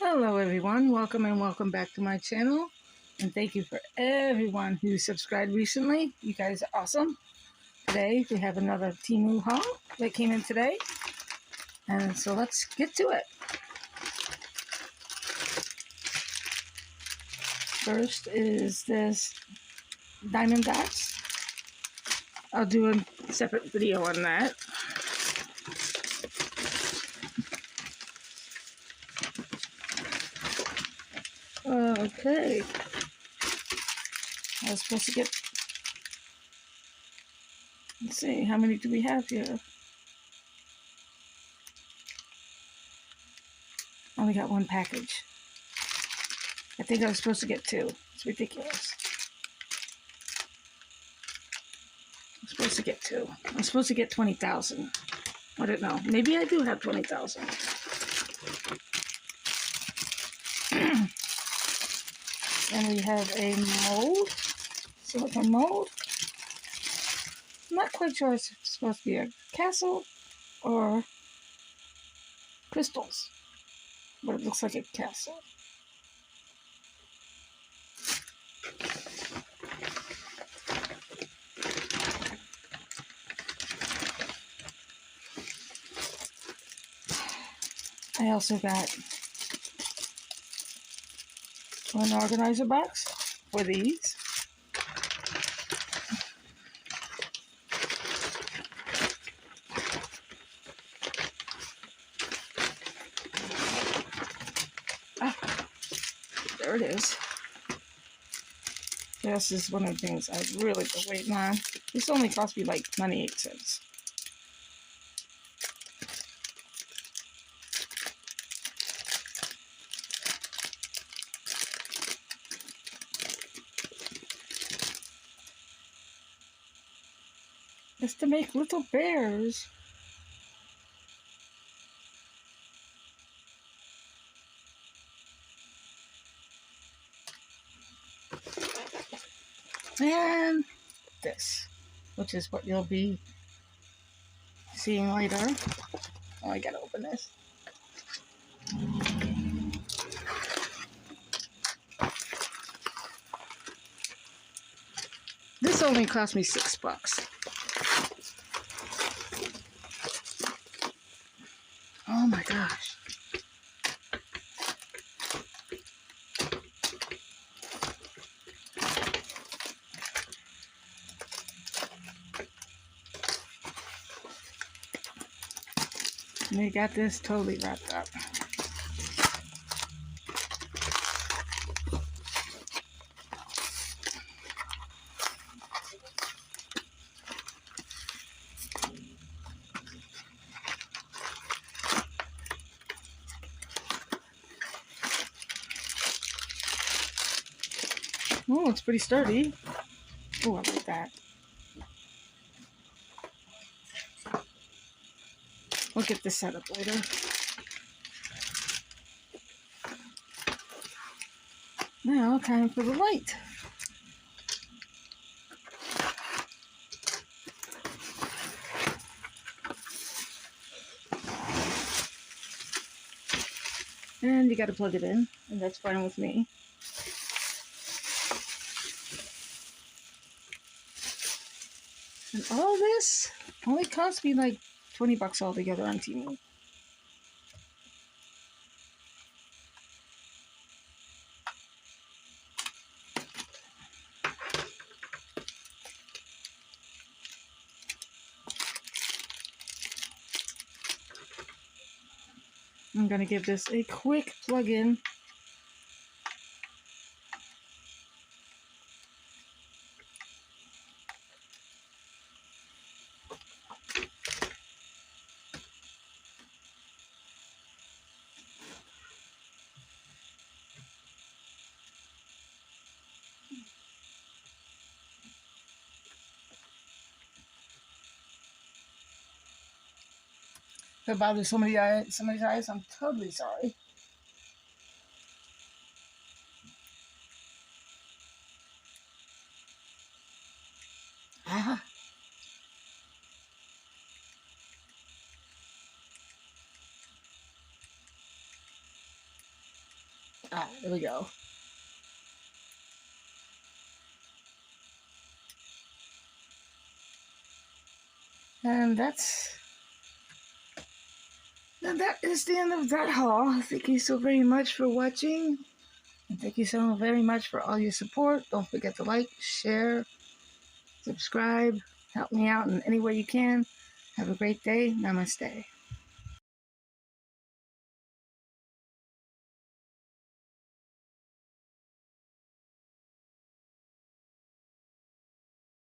Hello everyone, welcome and welcome back to my channel, and thank you for everyone who subscribed recently. You guys are awesome. Today we have another Temu haul that came in today, and so let's get to it. First is this diamond dots. I'll do a separate video on that. Okay, I was supposed to get, let's see, how many do we have here? Only got one package. I think I was supposed to get two. It's ridiculous. I'm supposed to get two. I'm supposed to get 20,000. I don't know. Maybe I do have 20,000. And we have a mold, silicone mold. I'm not quite sure if it's supposed to be a castle or crystals, but it looks like a castle. I also got one organizer box for these. There it is. This is one of the things I've really been waiting on. This only cost me like 98 cents. It's to make little bears. And this, which is what you'll be seeing later. Oh, I gotta open this. This only cost me $6. Oh my gosh. And they got this totally wrapped up. Oh, it's pretty sturdy. Oh, I like that. We'll get this set up later. Now, time for the light. And you gotta plug it in, and that's fine with me. And all this only cost me like 20 bucks altogether on Temu. I'm gonna give this a quick plug-in. If it bothers somebody's eyes, I'm totally sorry. Ah. There we go. And that is the end of that haul. Thank you so very much for watching. And thank you so very much for all your support. Don't forget to like, share, subscribe. Help me out in any way you can. Have a great day. Namaste.